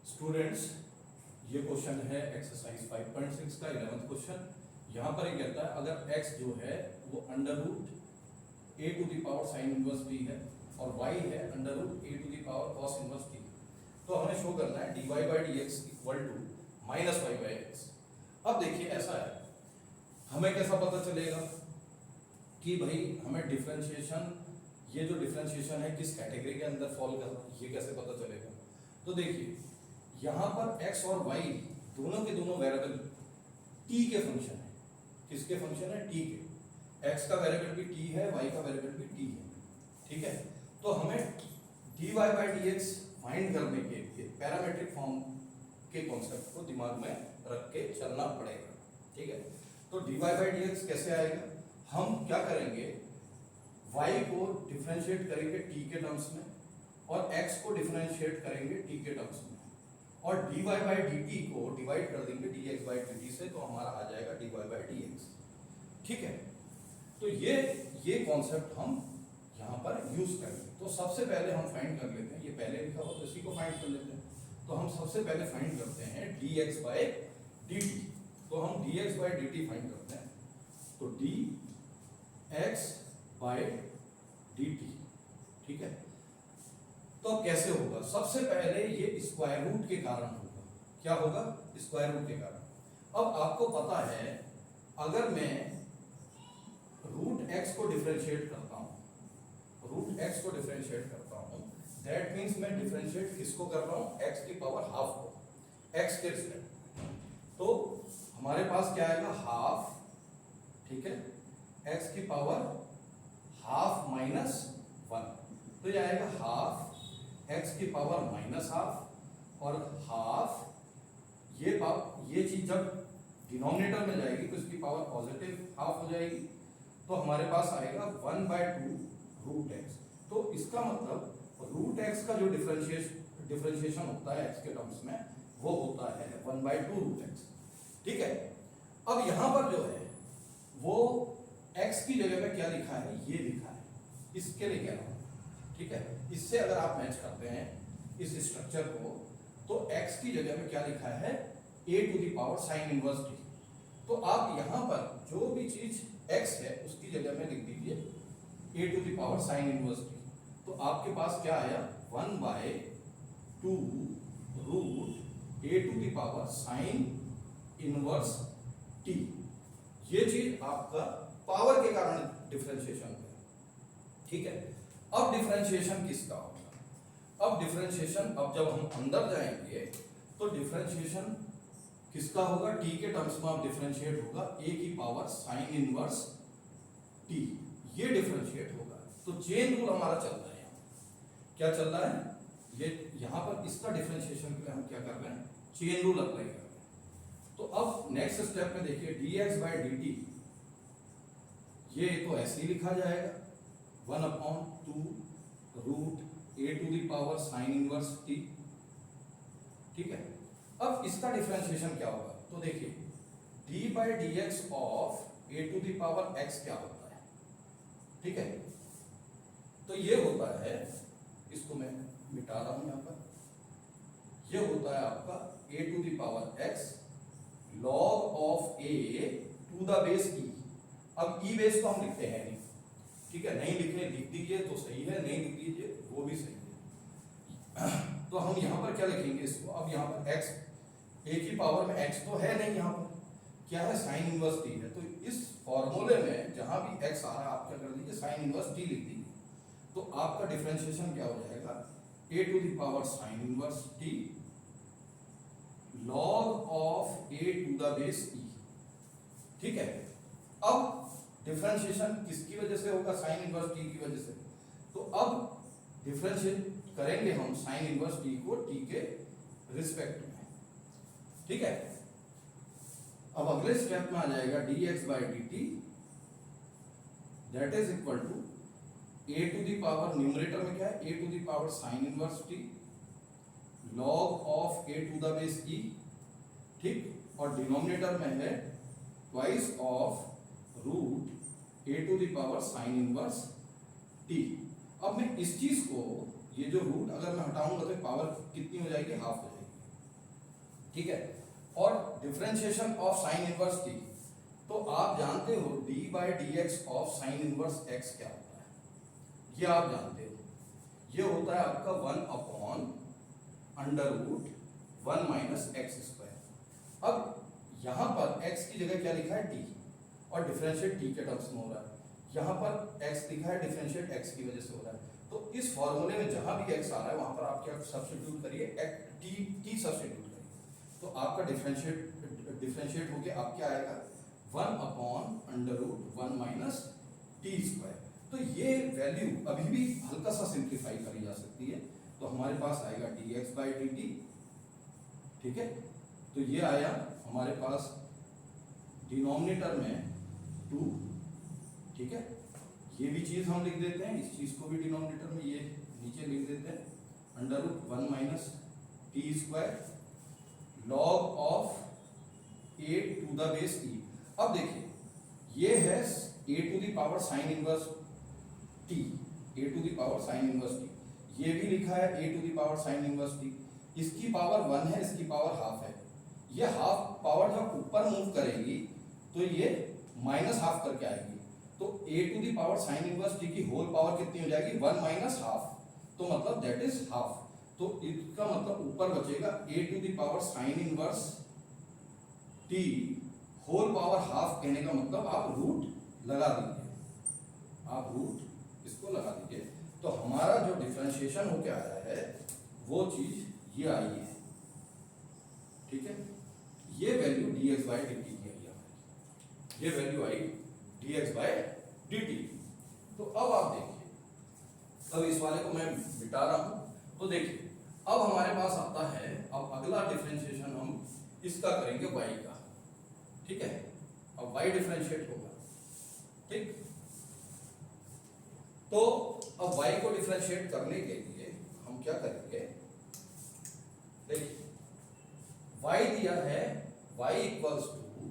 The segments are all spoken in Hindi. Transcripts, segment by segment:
स्टूडेंट्स, ये क्वेश्चन है एक्सरसाइज 5.6 का 11th क्वेश्चन। यहाँ पर ये कहता है अगर x जो है वो under root A to the power sine inverse T है और y है under root A to the power cos inverse T, तो हमें शो करना है dy by D X equal to minus Y by X. अब देखिए ऐसा है, हमें कैसा पता चलेगा कि भाई हमें डिफरेंशिएशन, ये जो डिफरेंशिएशन है किस कैटेगरी के अंदर फॉल कर रहा है, ये कैसे पता चलेगा। तो देखिए यहाँ पर x और y दोनों के दोनों वेरिएबल t के फंक्शन है। किसके फंक्शन है? t के। x का वेरिएबल भी t है, y का वेरिएबल भी t है। ठीक है, तो हमें dy by D x find करने के लिए पैरामेट्रिक फॉर्म के कॉन्सेप्ट को दिमाग में रख के चलना पड़ेगा। ठीक है, तो dy बाई डी एक्स कैसे आएगा? हम क्या करेंगे, y को डिफरेंशिएट करेंगे t के टर्म्स में और x को डिफरेंशिएट करेंगे t के टर्म्स में, और dy बाई dt को डिवाइड कर देंगे dx बाई dt से, तो हमारा आ जाएगा dy बाई dx। ठीक है, तो ये कॉन्सेप्ट हम यहाँ पर यूज करेंगे। तो सबसे पहले हम फाइंड कर लेते हैं, ये पहले लिखा हो तो इसी को फाइंड कर लेते हैं। तो हम सबसे पहले फाइंड करते हैं dx बाई dt। तो हम dx बाई dt फाइंड करते हैं, तो dx बाई dt। ठीक है, तो कैसे होगा? सबसे पहले ये स्क्वायर रूट के कारण होगा। क्या होगा? स्क्वायर रूट के कारण। अब आपको पता है अगर मैं रूट एक्स को डिफरेंशिएट करता हूं, रूट एक्स को डिफरेंशिएट करता हूं, दैट मींस मैं डिफरेंशिएट किसको कर रहा हूं? एक्स की पावर हाफ को, एक्स के रिस्पेक्ट। तो हमारे पास क्या आएगा? हाफ। ठीक है, एक्स की पावर हाफ माइनस 1, तो ये आएगा हाफ x की पावर माइनस हाफ, और हाफ ये चीज जब डिनोमिनेटर में जाएगी तो इसकी पावर पॉजिटिव हाफ हो जाएगी, तो हमारे पास आएगा 1/2 रूट एक्स। तो इसका मतलब रूट एक्स का जो डिफरेंशिएशन होता है x के टर्म्स में, वो होता है 1/2 रूट एक्स। ठीक है, अब यहां पर जो है वो x की जगह में क्या लिखा है? ये लिखा है, इसके लिए कह रहा हूं। ठीक है, इससे अगर आप मैच करते हैं इस स्ट्रक्चर को, तो x की जगह में क्या लिखा है? a to the power sine inverse t। तो आप यहां पर जो भी चीज x है उसकी जगह में लिख दीजिए a to the power sine inverse t। तो आपके पास क्या आया? 1/2 root a to the power sine inverse t। ये चीज आपका पावर के कारण डिफरेंशिएशन है। ठीक है, अब डिफरेंशिएशन किसका होगा? अब डिफरेंशिएशन, अब जब हम अंदर जाएंगे तो डिफरेंशिएशन किसका होगा? t के टर्म्स में आप डिफरेंशिएट होगा a की पावर साइन इनवर्स t, ये डिफरेंशिएट होगा। तो चेन रूल हमारा चल रहा है। यहाँ क्या चल रहा है? ये यहाँ पर इसका डिफरेंशिएशन के लिए हम क्या कर रहे हैं? चेन रूल अप्लाई कर रहे हैं। तो अब नेक्स्ट स्टेप में देखिए dx बाई dt, ये तो ऐसे ही लिखा जाएगा 1/2 root a to the power sine inverse t। ठीक है, अब इसका डिफरेंशिएशन क्या होगा? तो देखिए d by D X of a to the power x क्या होता है? ठीक है, तो ये होता है, इसको मैं मिटा रहा हूं यहां पर, ये होता है आपका a to the power x log of a to the base e। अब e बेस तो हम लिखते हैं नहीं, ठीक है, नहीं लिखे लिख दीजिए तो सही है, नहीं लिख दीजिए वो भी सही है। तो हम यहाँ पर क्या लिखेंगे इसको? अब यहाँ पर x, a की पावर में x तो है नहीं, यहाँ पर क्या है? साइन इनवर्स t है। तो इस फॉर्मूले में जहां भी x आ रहा है आप क्या कर दीजिए? साइन इनवर्स t लिख दीजिए। तो आपका डिफरेंशिएशन क्या हो जाएगा? a to the power sine inverse t log of a to the base e। ठीक है, अब डिफरेंशिएशन किसकी वजह से होगा? साइन इनवर्स t की वजह से। तो अब डिफरेंशिएट करेंगे हम साइन इनवर्स t को t के रिस्पेक्ट में। ठीक है, अब अगले स्टेप में आ जाएगा dx by dt, that is equal to a to the power, numerator में क्या है? a to the power sine inverse t log of a to the base e। ठीक, और डिनोमिनेटर में है twice of root a to the power sine inverse t। अब मैं इस चीज को, ये जो रूट अगर मैं हटाऊंगा तो पावर कितनी हो जाएगी? हाफ हो जाएगी। ठीक है। और differentiation of sine inverse T, तो आप जानते हो D by D X of sine inverse x क्या होता है, ये आप जानते हो, ये होता है आपका 1 upon under root 1 minus X square. अब यहां पर x की जगह क्या लिखा है t, और डिफरेंशिएट t के टर्म्स में हो रहा है, यहां पर x लिखा है डिफरेंशिएट x की वजह से हो रहा है। तो इस फॉर्मूले में जहां भी x आ रहा है वहां पर आप क्या सब्स्टिट्यूट करिए, t सब्स्टिट्यूट करिए, तो आपका डिफरेंशिएट होके आप क्या आएगा 1 upon under root 1 minus T square. तो ये वैल्यू अभी भी हल्का सा सिंप्लीफाई करी जा सकती है, तो हमारे पास आएगा dx बाई dt, ठीक है। तो ये आया हमारे पास डिनोमिनेटर में 2, ठीक है। ये भी चीज हम लिख देते हैं, इस चीज को भी डिनोमिनेटर में ये नीचे लिख देते हैं, under root 1 minus T square log of a to the base e। अब देखिए ये है a to the power sine inverse t, a to the power sine inverse t, ये भी लिखा है a to the power sine inverse t, इसकी पावर 1 है, इसकी पावर हाफ है। ये हाफ पावर जब ऊपर मूव करेगी तो ये माइनस हाफ करके आएगी, तो a to the power sine inverse t की होल पावर कितनी हो जाएगी 1 माइनस हाफ, तो मतलब दैट इज हाफ। तो इसका मतलब ऊपर बचेगा a to the power sine inverse t whole power half, कहने का मतलब आप रूट लगा दीजिए, आप रूट इसको लगा दीजिए, तो हमारा जो डिफरेंशिएशन होके आया है वो चीज ये आई है, ठीक है। ये वैल्यू dx बाई dt की आई है, ये value I dx by dt। तो अब आप देखिए, अब इस वाले को मैं मिटा रहा हूं, तो देखिए अब हमारे पास आता है, अब अगला डिफरेंशिएशन हम इसका करेंगे y का, ठीक है। अब y डिफरेंशिएट होगा, ठीक। तो अब y को डिफरेंशिएट करने के लिए हम क्या करेंगे, देखिए y दिया है y equals to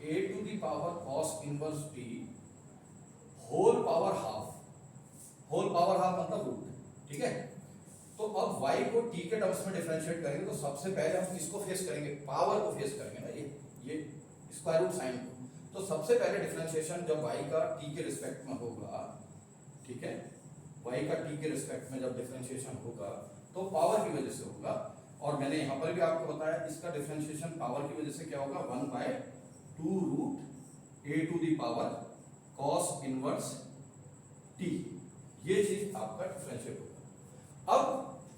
a to the power cos inverse t whole power half, whole power half मतलब रूट, ठीक है। तो अब y को t के टर्म्स में डिफरेंशिएट करेंगे, तो सबसे पहले हम किसको फेस करेंगे, पावर को फेस करेंगे ना, ये स्क्वायर रूट साइन को। तो सबसे पहले डिफरेंशिएशन जब y का t के रिस्पेक्ट में होगा, ठीक है, y का t के रिस्पेक्ट में जब डिफरेंशिएशन होगा तो पावर की वजह से होगा, और मैंने यहाँ पर भी आपको बताया इसका डिफरेंशिएशन पावर की वजह से क्या होगा 1/2 root a to the power cos inverse t, ये चीज आपका डिफरेंशिएट होगा। अब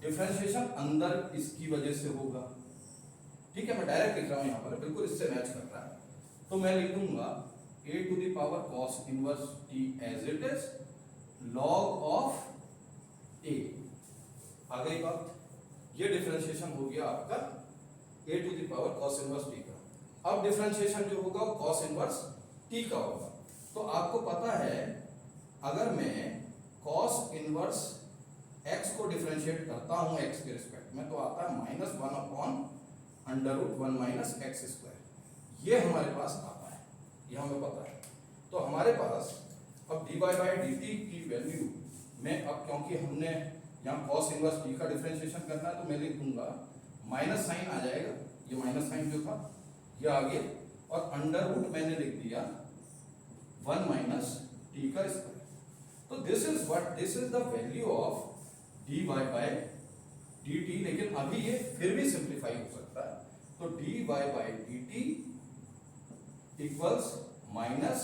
डिफरेंशिएशन अंदर इसकी वजह से होगा, ठीक है, मैं डायरेक्ट लिख रहा हूं यहाँ पर, बिल्कुल इससे मैच कर रहा है, तो मैं लिख दूंगा a to the power cos inverse t as it is log of a। आ गई बात, ये डिफरेंशिएशन हो गया आपका a to the power cos inverse t का। अब डिफरेंशिएशन जो होगा वो cos इनवर्स t का होगा। तो आपको पता है अगर मैं cos इनवर्स x को डिफरेंशिएट करता हूं x के रिस्पेक्ट में, तो आता है -1 upon under root 1 minus X square, ये हमारे पास आता है, ये हमें पता है। तो हमारे पास अब dy बाई dt की वैल्यू में, अब क्योंकि हमने यहाँ cos इनवर्स t का डिफरेंशिएशन करना है, तो मैं लिख दूंगा माइनस साइन आ जाएगा, ये माइनस साइन जो था ये आ गया, और अंडर रूट मैंने लिख दिया 1 माइनस t का स्क्वायर। तो this is what, this is the value of dy by dt, लेकिन अभी ये फिर भी सिंप्लीफाई हो सकता है, तो dy by dt equals minus,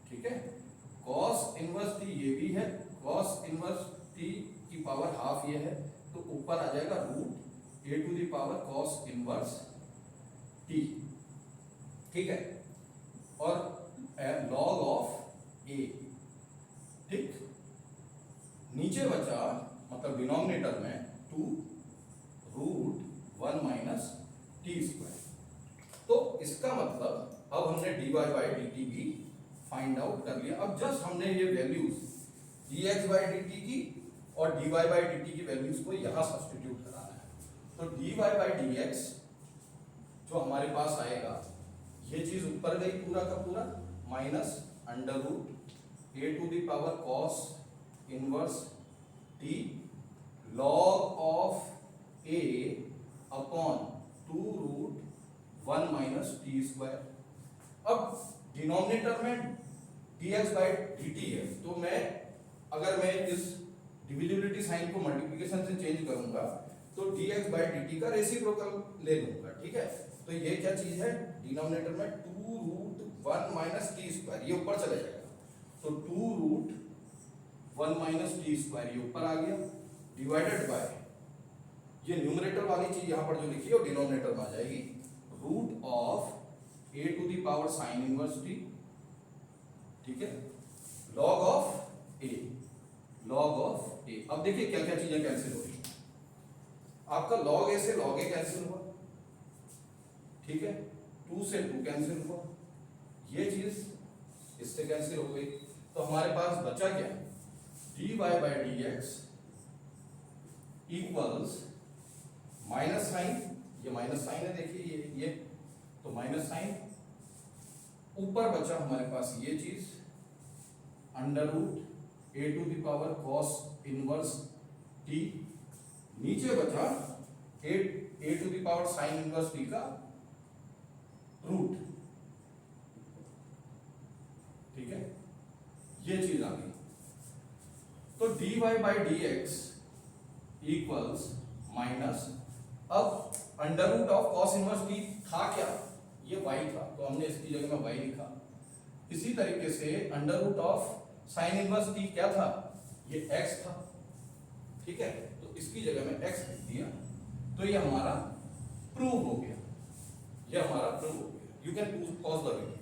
ठीक है, cos इनवर्स t ये भी है, cos इनवर्स t की पावर हाफ ये है, तो ऊपर आ जाएगा root a to the power cos inverse t, ठीक है, और log ऑफ a, ठीक। नीचे बचा मतलब डिनोमिनेटर में 2 रूट 1 माइनस टी स्क्वायर। तो इसका मतलब अब हमने dy बाई dt भी फाइंड आउट कर लिया। अब जस्ट हमने ये वैल्यूज dx बाई dt की और dy बाई dt की वैल्यूज को यहाँ सब्स्टिट्यूट कराना है। तो dy बाई dx जो हमारे पास आएगा, ये चीज ऊपर गई पूरा का पूरा, minus under root a to the power cos inverse t log of a upon 2 root 1 minus T square. अब डिनोमिनेटर में dx बाई dt है, तो अगर मैं इस डिविजिबिलिटी साइन को मल्टीप्लिकेशन से चेंज करूंगा तो dx बाई dt का रेसिप्रोकल ले लूंगा, ठीक है। तो ये क्या चीज है, डिनोमिनेटर में 2 रूट 1 माइनस टी स्क्वायर, ये ऊपर चले जाएगा, तो 2 रूट 1 माइनस टी स्क्वायर ये ऊपर आ गया, डिवाइडेड बाय ये न्यूमरेटर वाली चीज यहां पर जो लिखी है वो डिनोमिनेटर में आ जाएगी, root of a to the power sine inverse t, ठीक है, log of a, log of a। अब देखिए क्या क्या चीजें कैंसिल हो रही है, आपका लॉग a से लॉग a कैंसिल हुआ, ठीक है, 2 से 2 कैंसिल हुआ, ये चीज इससे कैंसिल हो गई, तो हमारे पास बचा क्या, dy by D X equals minus sine, ये माइनस साइन है देखिए, ये तो माइनस साइन, ऊपर बचा हमारे पास ये चीज under root a to the power cos inverse t, नीचे बचा a to the power sine inverse t का रूट, ठीक है, ये चीज आ गई। तो dy by D X equals minus, अब under root of cos inverse t था क्या, ये y था, तो हमने इसकी जगह में y लिखा। इसी तरीके से under root of sine inverse t क्या था, ये x था, ठीक है, तो इसकी जगह में x लिख दिया, तो ये हमारा प्रूव हो गया, ये हमारा प्रूव हो गया। You can pause the video.